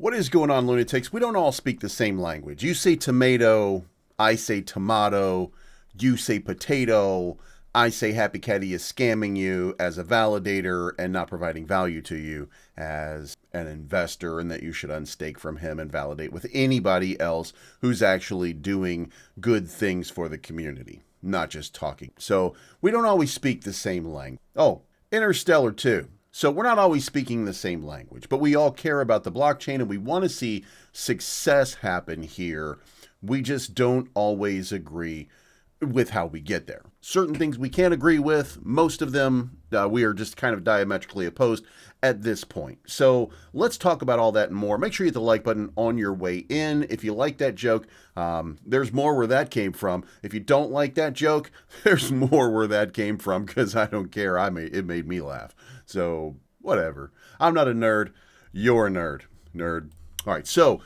What is going on, lunatics? We don't all speak the same language. You say tomato, I say tomato, you say potato, I say Happy Catty is scamming you as a validator and not providing value to you as an investor, and that you should unstake from him and validate with anybody else who's actually doing good things for the community, not just talking. So we don't always speak the same language. Oh, Interstellar too. So we're not always speaking the same language, but we all care about the blockchain and we want to see success happen here. We just don't always agree with how we get there. Certain things we can't agree with. Most of them we are just kind of diametrically opposed at this point. So let's talk about all that and more. Make sure you hit the like button on your way in. If you like that joke, there's more where that came from. If you don't like that joke, there's more where that came from, because I don't care. It made me laugh. So whatever. I'm not a nerd. You're a nerd. Nerd. All right. So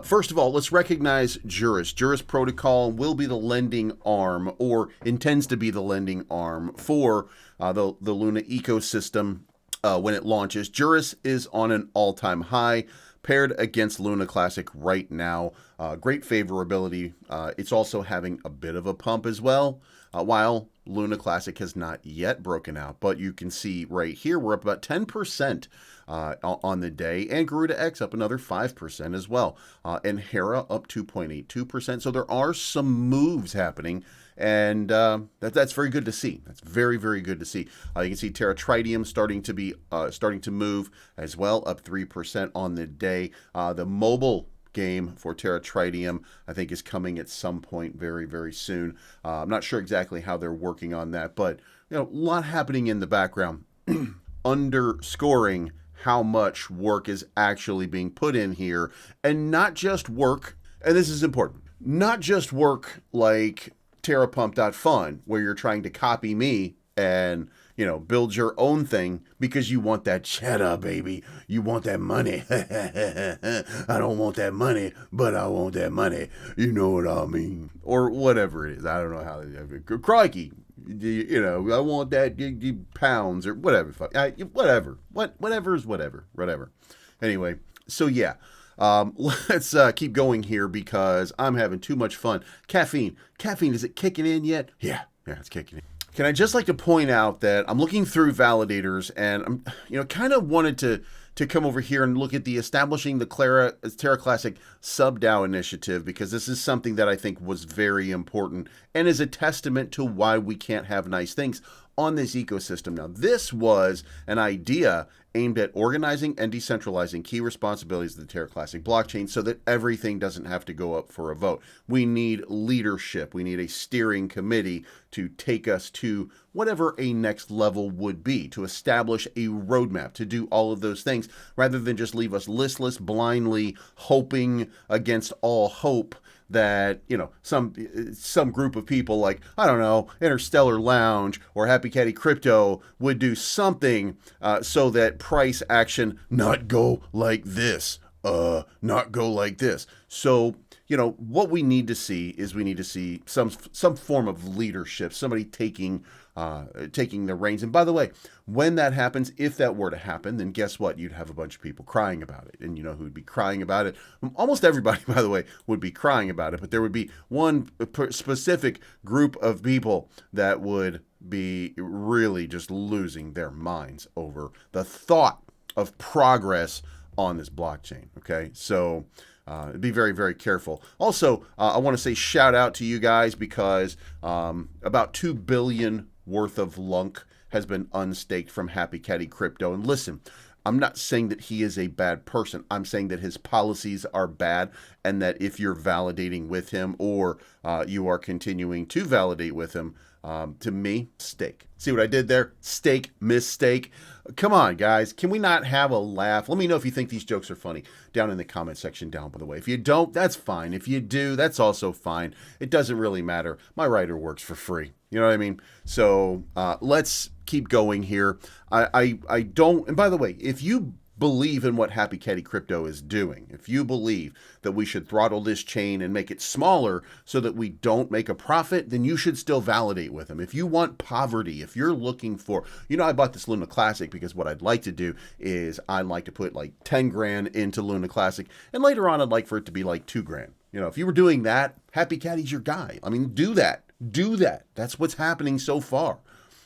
first of all, let's recognize Juris. Juris Protocol will be the lending arm, or intends to be the lending arm for the Luna ecosystem when it launches. Juris is on an all-time high paired against Luna Classic right now. Great favorability. It's also having a bit of a pump as well, while Luna Classic has not yet broken out. But you can see right here, we're up about 10% on the day, and Garuda X up another 5% as well, and Hera up 2.82%. So there are some moves happening, and that's very good to see. That's very, very good to see. You can see Terra Tritium starting to move as well, up 3% on the day. The mobile game for Terra Tritium, I think, is coming at some point very, very soon. I'm not sure exactly how they're working on that, but a lot happening in the background, underscoring how much work is actually being put in here, and not just work, and this is important, not just work like TerraPump.fun, where you're trying to copy me and build your own thing because you want that cheddar, baby. You want that money. I don't want that money, but I want that money. You know what I mean? Or whatever it is. I don't know how. Crikey. I want that pounds or whatever. Whatever. Whatever is whatever. Whatever. Anyway, so yeah. Let's keep going here because I'm having too much fun. Caffeine, is it kicking in yet? Yeah, it's kicking in. Can I just like to point out that I'm looking through validators, and I'm, kind of wanted to come over here and look at the establishing the Terra Classic sub-DAO initiative, because this is something that I think was very important and is a testament to why we can't have nice things on this ecosystem. Now, this was an idea aimed at organizing and decentralizing key responsibilities of the Terra Classic blockchain so that everything doesn't have to go up for a vote. We need leadership. We need a steering committee to take us to whatever a next level would be, to establish a roadmap, to do all of those things, rather than just leave us listless, blindly hoping against all hope that, some group of people like, I don't know, Interstellar Lounge or Happy Catty Crypto would do something so that price action not go like this, not go like this. So, what we need to see is some form of leadership, somebody taking the reins. And by the way, when that happens, if that were to happen, then guess what? You'd have a bunch of people crying about it. And you know who would be crying about it? Almost everybody, by the way, would be crying about it. But there would be one specific group of people that would be really just losing their minds over the thought of progress on this blockchain. Okay, so be very, very careful. Also, I want to say shout out to you guys because about 2 billion worth of lunk has been unstaked from Happy Catty Crypto. And listen, I'm not saying that he is a bad person. I'm saying that his policies are bad, and that if you're validating with him or you are continuing to validate with him, to me, stake. See what I did there? Stake, mistake. Come on, guys. Can we not have a laugh? Let me know if you think these jokes are funny down in the comment section down, by the way. If you don't, that's fine. If you do, that's also fine. It doesn't really matter. My writer works for free. You know what I mean? So let's keep going here. I don't, and by the way, if you believe in what Happy Catty Crypto is doing, if you believe that we should throttle this chain and make it smaller so that we don't make a profit, then you should still validate with them. If you want poverty, if you're looking for, I bought this Luna Classic because what I'd like to do is I'd like to put like 10 grand into Luna Classic, and later on I'd like for it to be like 2 grand. If you were doing that, Happy Catty's your guy. I mean, do that. Do that. That's what's happening so far.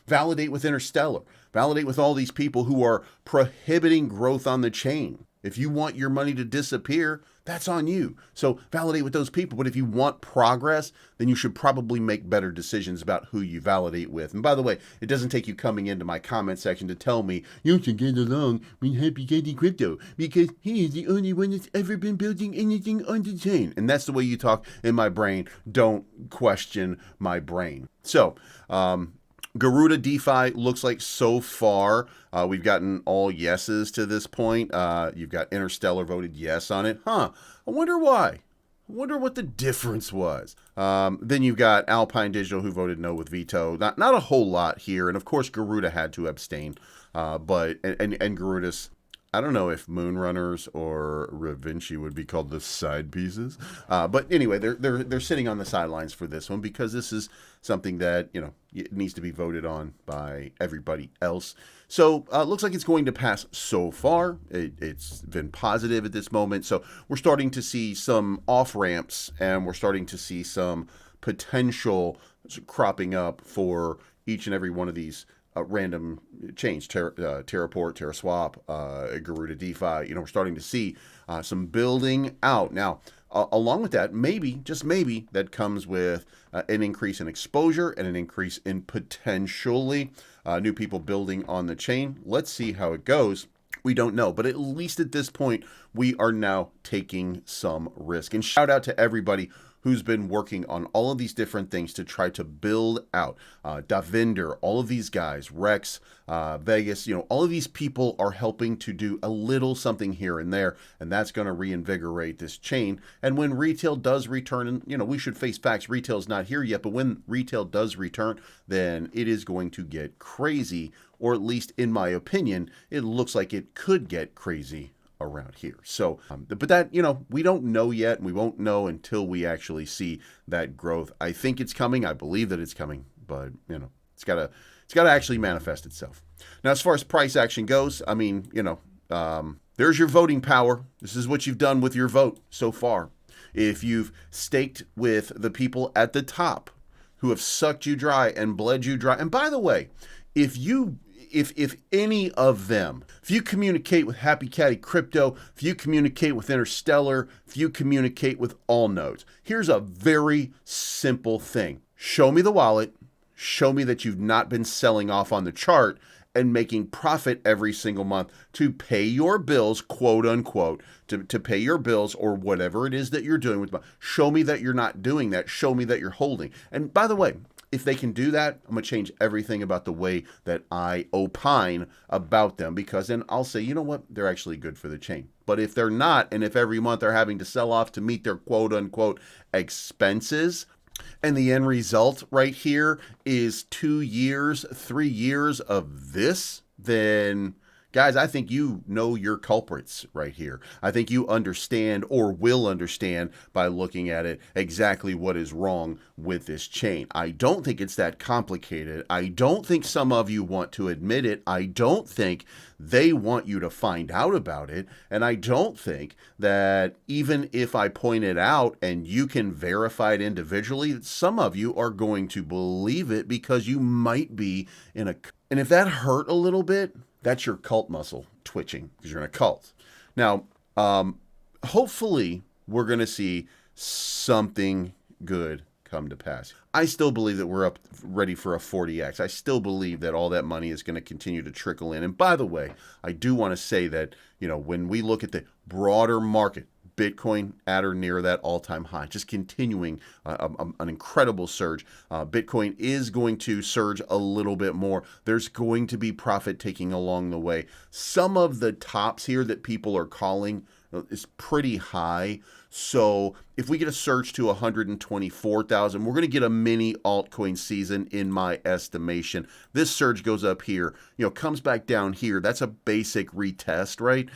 Validate with Interstellar. Validate with all these people who are prohibiting growth on the chain. If you want your money to disappear, that's on you. So validate with those people. But if you want progress, then you should probably make better decisions about who you validate with. And by the way, it doesn't take you coming into my comment section to tell me you should get along with Happy Catty Crypto because he is the only one that's ever been building anything on the chain. And that's the way you talk in my brain. Don't question my brain. So, Garuda DeFi looks like so far we've gotten all yeses to this point. You've got Interstellar voted yes on it. I wonder why. I wonder what the difference was. Then you've got Alpine Digital who voted no with veto. Not a whole lot here. And of course, Garuda had to abstain. But Garuda's, I don't know if Moonrunners or Ravinci would be called the side pieces. But anyway, they're sitting on the sidelines for this one because this is something that, it needs to be voted on by everybody else. So looks like it's going to pass so far. It's been positive at this moment. So we're starting to see some off-ramps and we're starting to see some potential cropping up for each and every one of these random chains, Terraport, TerraSwap, Garuda DeFi. We're starting to see some building out. Now, along with that, maybe, just maybe, that comes with an increase in exposure and an increase in potentially new people building on the chain. Let's see how it goes. We don't know, but at least at this point, we are now taking some risk. And shout out to everybody who's been working on all of these different things to try to build out. Davinder, all of these guys, Rex, Vegas, all of these people are helping to do a little something here and there, and that's going to reinvigorate this chain. And when retail does return, and we should face facts, retail's not here yet, but when retail does return, then it is going to get crazy, or at least in my opinion, it looks like it could get crazy around here. So, but that, we don't know yet, and we won't know until we actually see that growth. I think it's coming. I believe that it's coming, but it's got to actually manifest itself. Now, as far as price action goes, I mean, there's your voting power. This is what you've done with your vote so far. If you've staked with the people at the top who have sucked you dry and bled you dry, and by the way, if any of them, if you communicate with Happy Catty Crypto, if you communicate with Interstellar, if you communicate with all nodes, here's a very simple thing. Show me the wallet, show me that you've not been selling off on the chart and making profit every single month to pay your bills, quote unquote, to pay your bills or whatever it is that you're doing with money. Show me that you're not doing that. Show me that you're holding. And by the way, if they can do that, I'm going to change everything about the way that I opine about them, because then I'll say, you know what, they're actually good for the chain. But if they're not, and if every month they're having to sell off to meet their quote unquote expenses, and the end result right here is 2 years, 3 years of this, then guys, I think you know your culprits right here. I think you understand, or will understand, by looking at it, exactly what is wrong with this chain. I don't think it's that complicated. I don't think some of you want to admit it. I don't think they want you to find out about it. And I don't think that even if I point it out and you can verify it individually, some of you are going to believe it because you might be in a... And if that hurt a little bit, that's your cult muscle twitching because you're in a cult. Now, hopefully, we're going to see something good come to pass. I still believe that we're up ready for a 40x. I still believe that all that money is going to continue to trickle in. And by the way, I do want to say that, when we look at the broader market, Bitcoin at or near that all-time high, just continuing an incredible surge. Bitcoin is going to surge a little bit more. There's going to be profit taking along the way. Some of the tops here that people are calling is pretty high. So if we get a surge to 124,000, we're going to get a mini altcoin season in my estimation. This surge goes up here, comes back down here. That's a basic retest, right?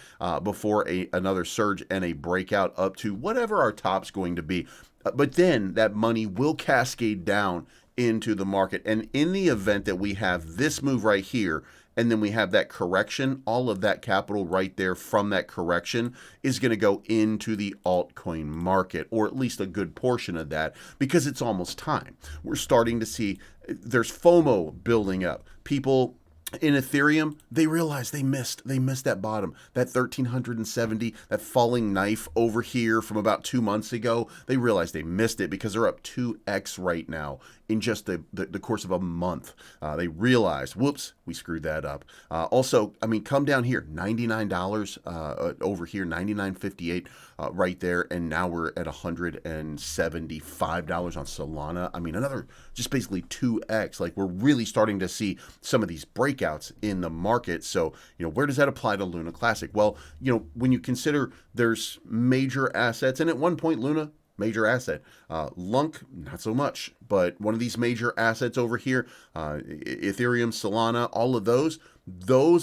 Before another surge and a breakout up to whatever our top's going to be. But then that money will cascade down into the market. And in the event that we have this move right here, and then we have that correction, all of that capital right there from that correction is going to go into the altcoin market, or at least a good portion of that, because it's almost time. We're starting to see there's FOMO building up. People in Ethereum, they realize they missed that bottom, that 1370, that falling knife over here from about 2 months ago. They realize they missed it because they're up 2x right now in just the course of a month. They realized, whoops, we screwed that up. Also, come down here, $99 over here, $99.58 right there, and now we're at $175 on Solana. Another just basically 2x. Like, we're really starting to see some of these breakouts in the market. So, where does that apply to Luna Classic? Well, when you consider there's major assets, and at one point Luna, major asset. Lunk, not so much, but one of these major assets over here, Ethereum, Solana, all of those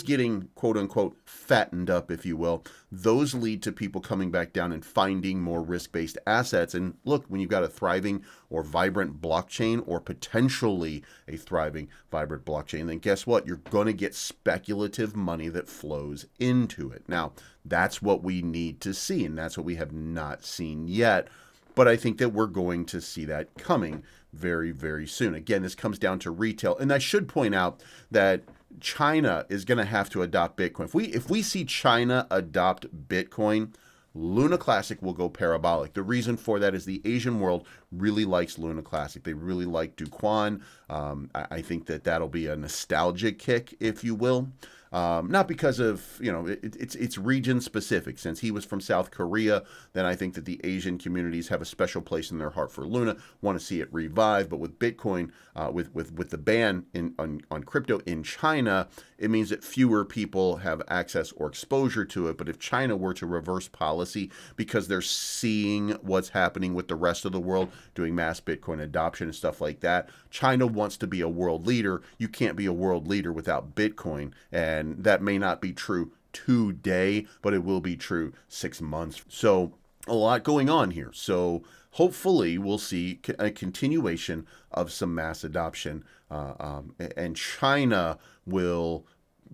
getting quote unquote fattened up, if you will, those lead to people coming back down and finding more risk-based assets. And look, when you've got a thriving or vibrant blockchain, or potentially a thriving, vibrant blockchain, then guess what? You're going to get speculative money that flows into it. Now, that's what we need to see, and that's what we have not seen yet. But I think that we're going to see that coming very, very soon. Again, this comes down to retail. And I should point out that China is going to have to adopt Bitcoin. If we see China adopt Bitcoin, Luna Classic will go parabolic. The reason for that is the Asian world really likes Luna Classic. They really like Duquan. I think that that'll be a nostalgic kick, if you will. Not because of, it's region specific. Since he was from South Korea, then I think that the Asian communities have a special place in their heart for Luna, want to see it revive. But with Bitcoin, with the ban on crypto in China, it means that fewer people have access or exposure to it. But if China were to reverse policy because they're seeing what's happening with the rest of the world, doing mass Bitcoin adoption and stuff like that, China wants to be a world leader. You can't be a world leader without Bitcoin. And that may not be true today, but it will be true 6 months. So a lot going on here. So hopefully we'll see a continuation of some mass adoption, and China will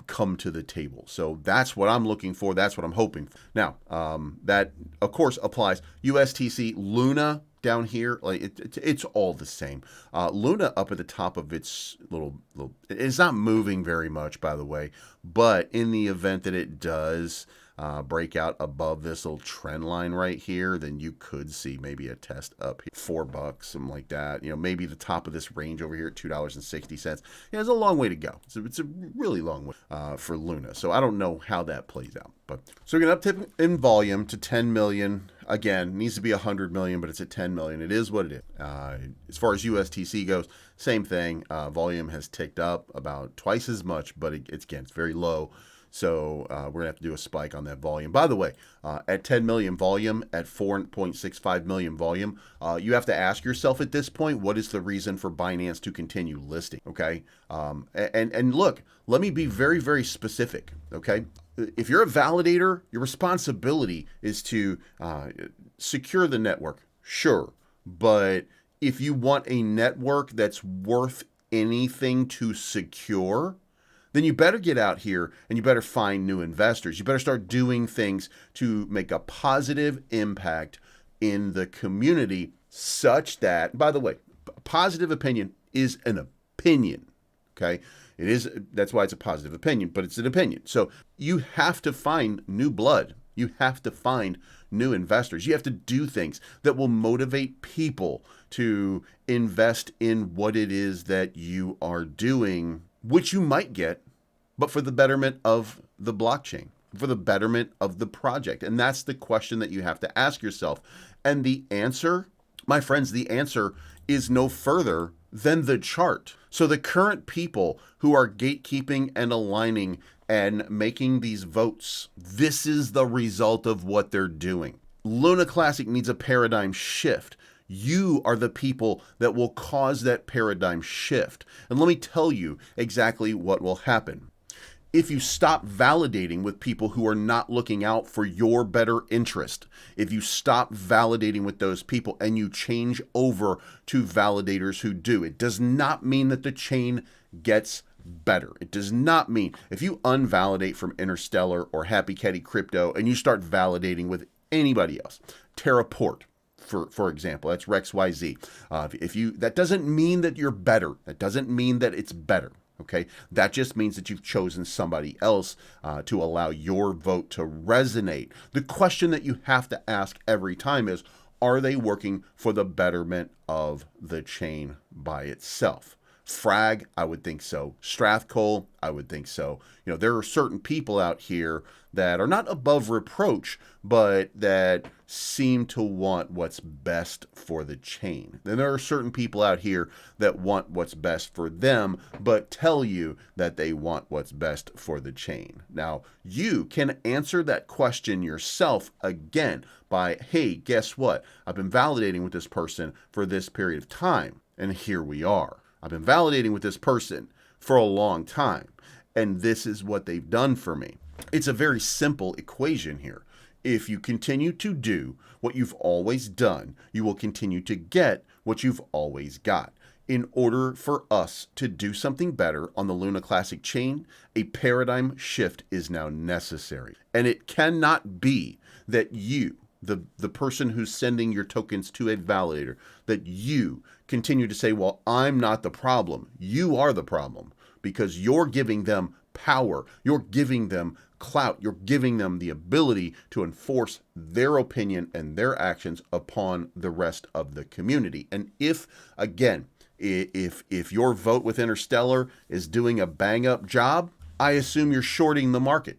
come to the table. So that's what I'm looking for. That's what I'm hoping for. Now, that of course applies USTC, Luna down here, like it's all the same. Luna up at the top of its little, it's not moving very much, by the way, but in the event that it does break out above this little trend line right here, then you could see maybe a test up here, $4, something like that. Maybe the top of this range over here at $2.60. It's a long way to go. It's a really long way for Luna. So I don't know how that plays out. But so we're going to uptip in volume to 10 million. Again, needs to be 100 million, but it's at 10 million. It is what it is. As far as USTC goes, same thing. Volume has ticked up about twice as much, but it's very low. So we're going to have to do a spike on that volume. By the way, at 10 million volume, at 4.65 million volume, you have to ask yourself at this point, what is the reason for Binance to continue listing? Okay. And look, let me be very, very specific. Okay. If you're a validator, your responsibility is to secure the network. Sure. But if you want a network that's worth anything to secure, then you better get out here and you better find new investors. You better start doing things to make a positive impact in the community such that, by the way, positive opinion is an opinion, okay? It is, that's why it's a positive opinion, but it's an opinion. So you have to find new blood. You have to find new investors. You have to do things that will motivate people to invest in what it is that you are doing, which you might get, but for the betterment of the blockchain, for the betterment of the project. And that's the question that you have to ask yourself. And the answer, my friends, the answer is no further than the chart. So the current people who are gatekeeping and aligning and making these votes, this is the result of what they're doing. Luna Classic needs a paradigm shift. You are the people that will cause that paradigm shift. And let me tell you exactly what will happen. If you stop validating with people who are not looking out for your better interest, if you stop validating with those people and you change over to validators who do, it does not mean that the chain gets better. It does not mean if you unvalidate from Interstellar or Happy Catty Crypto and you start validating with anybody else, Terra Port, for example, that's RexYZ. That doesn't mean that you're better. That doesn't mean that it's better. Okay, that just means that you've chosen somebody else to allow your vote to resonate. The question that you have to ask every time is, are they working for the betterment of the chain by itself? Frag, I would think so. Strathcole, I would think so. You know, there are certain people out here that are not above reproach, but that seem to want what's best for the chain. Then there are certain people out here that want what's best for them, but tell you that they want what's best for the chain. Now, you can answer that question yourself again by, hey, guess what? I've been validating with this person for this period of time, and here we are. I've been validating with this person for a long time, and this is what they've done for me. It's a very simple equation here. If you continue to do what you've always done, you will continue to get what you've always got. In order for us to do something better on the Luna Classic chain, a paradigm shift is now necessary. And it cannot be that you, the person who's sending your tokens to a validator, that you continue to say, well, I'm not the problem. You are the problem because you're giving them power. You're giving them clout. You're giving them the ability to enforce their opinion and their actions upon the rest of the community. And if, again, if your vote with Interstellar is doing a bang up job, I assume you're shorting the market.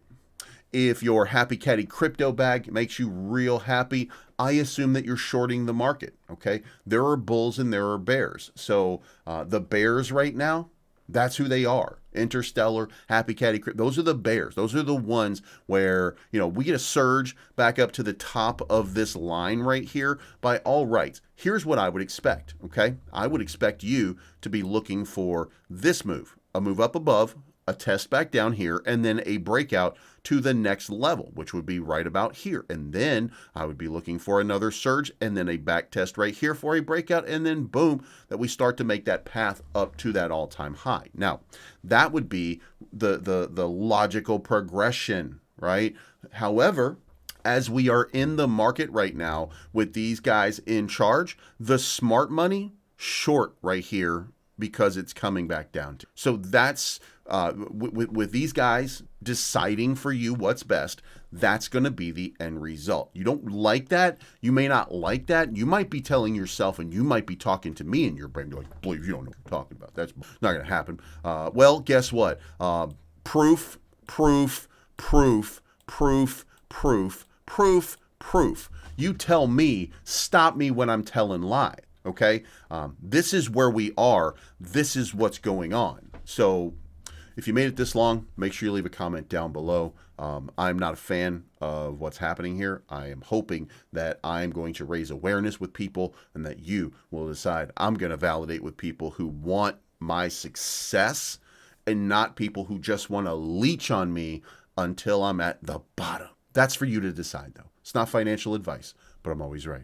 If your Happy Catty crypto bag makes you real happy, I assume that you're shorting the market, okay? There are bulls and there are bears. So the bears right now, that's who they are. Interstellar, Happy Catty, those are the bears. Those are the ones where, you know, we get a surge back up to the top of this line right here. By all rights, here's what I would expect, okay? I would expect you to be looking for this move, a move up above, a test back down here, and then a breakout to the next level, which would be right about here. And then I would be looking for another surge and then a back test right here for a breakout. And then boom, that we start to make that path up to that all-time high. Now, that would be the logical progression, right? However, as we are in the market right now with these guys in charge, the smart money short right here because it's coming back down. So that's with these guys deciding for you what's best, that's going to be the end result. You don't like that. You may not like that. You might be telling yourself and you might be talking to me in your brain, like, believe you don't know what you're talking about. That's not going to happen. Well, guess what? Proof. You tell me, stop me when I'm telling lies. Okay, this is where we are. This is what's going on. So if you made it this long, make sure you leave a comment down below. I'm not a fan of what's happening here. I am hoping that I'm going to raise awareness with people and that you will decide I'm going to validate with people who want my success and not people who just want to leech on me until I'm at the bottom. That's for you to decide, though. It's not financial advice, but I'm always right.